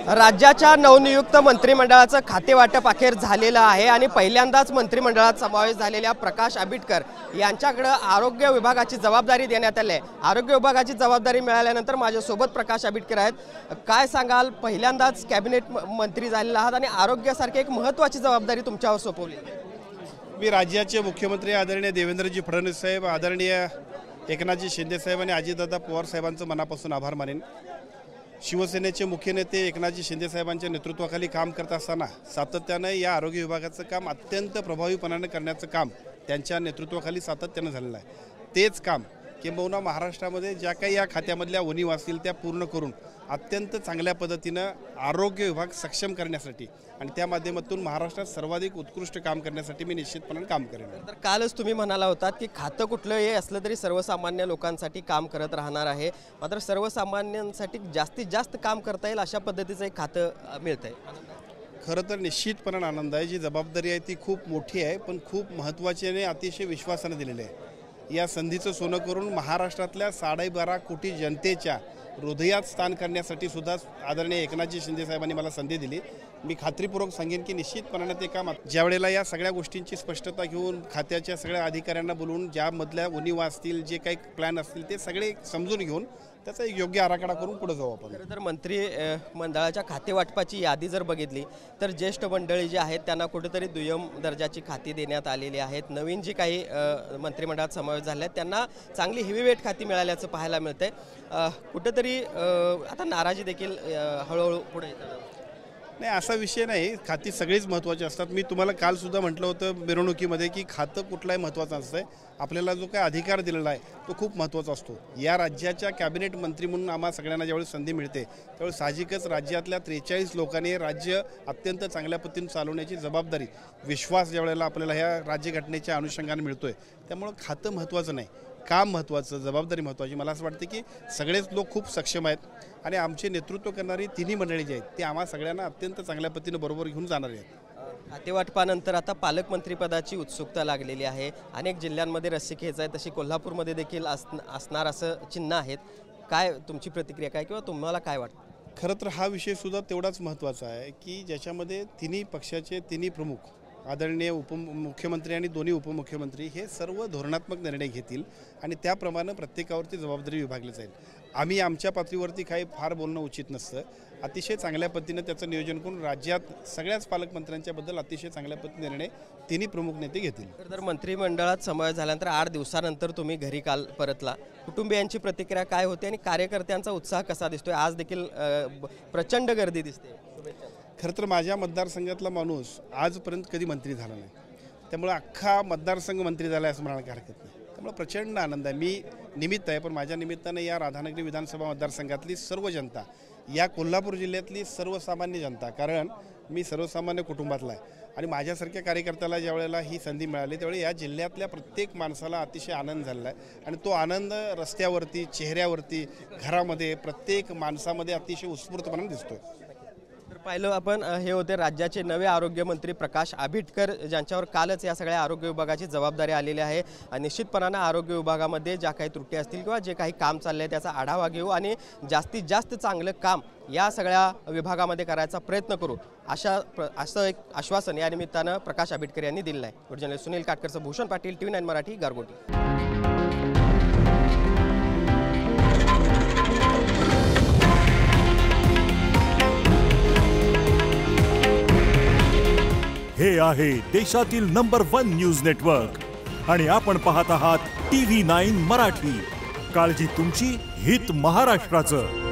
राज्याच्या नवनियुक्त मंत्रिमंडळाचं खातेवाटप अखेर झालेलं आहे आणि पहिल्यांदाच मंत्रिमंडळात समावेश झालेल्या प्रकाश आंबेडकर यांच्याकडे आरोग्य विभागाची जबाबदारी देण्यात आली आहे। आरोग्य विभागाची जबाबदारी मिळाल्यानंतर माझ्यासोबत प्रकाश आंबेडकर आहेत। काय सांगाल, पहिल्यांदाच कॅबिनेट मंत्री झालेला आहात आणि आरोग्यासारखी एक महत्त्वाची जबाबदारी तुमच्यावर सोपवली। मी राज्याचे मुख्यमंत्री आदरणीय देवेंद्रजी फडणवीस साहेब, आदरणीय एकनाथजी शिंदे साहेब आणि अजितदादा पवार साहेबांचं मनापासून आभार मानेन। शिवसेनेचे मुख्य नेते एकनाथजी शिंदे साहेबांच्या नेतृत्वाखाली काम करत असताना सातत्याने या आरोग्य विभागाचं काम अत्यंत प्रभावीपणाने करण्याचं काम त्यांच्या नेतृत्वाखाली सातत्याने झालेलं आहे। तेच काम किंबहुना महाराष्ट्रामध्ये ज्या काही या खात्यामधल्या उणीव असतील त्या पूर्ण करून अत्यंत चांगल्या पद्धतीनं आरोग्य विभाग सक्षम करण्यासाठी आणि त्या माध्यमातून महाराष्ट्रात सर्वाधिक उत्कृष्ट काम करण्यासाठी मी निश्चितपणे काम करेन। तर कालच तुम्ही म्हणाला होतात की खातं कुठलंही असलं तरी सर्वसामान्य लोकांसाठी काम करत राहणार आहे, मात्र सर्वसामान्यांसाठी जास्तीत जास्त काम करता येईल अशा पद्धतीचं एक खातं मिळतंय। खरं तर निश्चितपणे आनंद आहे। जी जबाबदारी आहे ती खूप मोठी आहे, पण खूप महत्त्वाची आणि अतिशय विश्वासाने दिलेली आहे। या संधीचं सोनं करून महाराष्ट्रातल्या 12.5 कोटी जनतेच्या हृदयात स्थान करण्यासाठी सुद्धा आदरणीय एकनाथजी शिंदे साहेबांनी मला संधी दिली। मी खात्रीपूर्वक सांगेन की निश्चितपणे ते काम ज्यावेळेला या सगळ्या गोष्टींची स्पष्टता घेऊन खात्याच्या सगळ्या अधिकाऱ्यांना बोलवून ज्यामधल्या उणीव असतील, जे काही प्लॅन असतील ते सगळे समजून घेऊन त्याचा एक योग्य आराखडा करून पुढे जाऊ आपण। खरं तर मंत्री मंडळाच्या खातेवाटपाची यादी जर बघितली तर ज्येष्ठ मंडळी जे आहेत त्यांना कुठेतरी दुय्यम दर्जाची खाती देण्यात आलेली आहेत। नवीन जी काही मंत्रिमंडळात समावेश झाले आहेत त्यांना चांगली हेवीवेट खाती मिळाल्याचं पाहायला मिळतंय। कुठेतरी आता नाराजी देखील हळूहळू पुढे येतात। नाही, असा विषय नाही, खाती सगळीच महत्त्वाची असतात। मी तुम्हाला काल सुद्धा म्हटलं होतं मिरवणुकीमध्ये की खातं कुठलाही महत्त्वाचं असतं आहे। आपल्याला जो काय अधिकार दिलेला आहे तो खूप महत्त्वाचा असतो। या राज्याच्या कॅबिनेट मंत्री म्हणून आम्हा सगळ्यांना ज्यावेळी संधी मिळते त्यावेळी साहजिकच राज्यातल्या 43 लोकांनी राज्य अत्यंत चांगल्या पद्धतीने चालवण्याची जबाबदारी, विश्वास ज्यावेळेला आपल्याला ह्या राज्यघटनेच्या अनुषंगाने मिळतोय, त्यामुळं खातं महत्त्वाचं नाही, काम महत्त्वाचं, जबाबदारी महत्त्वाची। मला असं वाटतं की सगळेच लोक खूप सक्षम आहेत आणि आमचे नेतृत्व करणारी तिन्ही मंडळी जी आहेत ते आम्हा सगळ्यांना अत्यंत चांगल्या पद्धतीने बरोबर घेऊन जाणार आहेत। खातेवाटपानंतर आता पालकमंत्रीपदाची उत्सुकता लागलेली आहे। अनेक जिल्ह्यांमध्ये रस्सीखेच आहे, तशी कोल्हापूरमध्ये देखील असणार असं चिन्ह आहेत। काय तुमची प्रतिक्रिया काय किंवा तुम्हाला काय वाटतं? खरं तर हा विषय सुद्धा तेवढाच महत्त्वाचा आहे की ज्याच्यामध्ये तिन्ही पक्षाचे तिन्ही प्रमुख आदरणीय उपमुख्यमंत्री आणि दोन्ही उपमुख्यमंत्री हे सर्व धोरणात्मक निर्णय घेतील आणि त्याप्रमाणे प्रत्येकावरती जबाबदारी विभागली जाईल। आम्ही आमच्या पातळीवरती काही फार बोलणं उचित नसतं। अतिशय चांगल्या पद्धतीने त्याचं नियोजन करून राज्यात सगळ्याच पालकमंत्र्यांच्याबद्दल अतिशय चांगल्या पद्धतीने निर्णय तिन्ही प्रमुख नेते घेतील। तर मंत्रिमंडळात समावेश झाल्यानंतर 8 दिवसानंतर तुम्ही घरी काल परतला, कुटुंबियांची प्रतिक्रिया काय होती आणि कार्यकर्त्यांचा उत्साह कसा दिसतोय? आज देखील प्रचंड गर्दी दिसते। खरं तर माझ्या मतदारसंघातला माणूस आजपर्यंत कधी मंत्री झाला नाही, त्यामुळे अख्खा मतदारसंघ मंत्री झाला आहे असं म्हणायला काही हरकत नाही। त्यामुळे प्रचंड आनंद आहे। मी निमित्त आहे, पण माझ्या निमित्तानं या राधानगरी विधानसभा मतदारसंघातली सर्व जनता, या कोल्हापूर जिल्ह्यातली सर्वसामान्य जनता, कारण मी सर्वसामान्य कुटुंबातला आहे आणि माझ्यासारख्या कार्यकर्त्याला ज्या वेळेला ही संधी मिळाली त्यावेळी या जिल्ह्यातल्या प्रत्येक माणसाला अतिशय आनंद झालेला आहे आणि तो आनंद रस्त्यावरती, चेहऱ्यावरती, घरामध्ये प्रत्येक माणसामध्ये अतिशय उत्स्फूर्तपणे दिसतोय। पाहिलं आपण, हे होते राज्याचे नवे आरोग्यमंत्री प्रकाश आंबेडकर, ज्यांच्यावर कालच या सगळ्या आरोग्य विभागाची जबाबदारी आलेली आहे। निश्चितपणाने आरोग्य विभागामध्ये ज्या काही त्रुटी असतील किंवा जे काही काम चालले आहे त्याचा आढावा घेऊ आणि जास्तीत जास्त चांगलं काम या सगळ्या विभागामध्ये करायचा प्रयत्न करू, असं एक आश्वासन या निमित्तानं प्रकाश आंबेडकर यांनी दिलं आहे। जर्नलिस्ट सुनील काटकरचं भूषण पाटील, TV9 मराठी, गारगोटी। हे आहे देशातील नंबर 1 न्यूज नेटवर्क आणि आपण पाहत आहात TV9 मराठी। काळजी तुमची, हित महाराष्ट्राचं।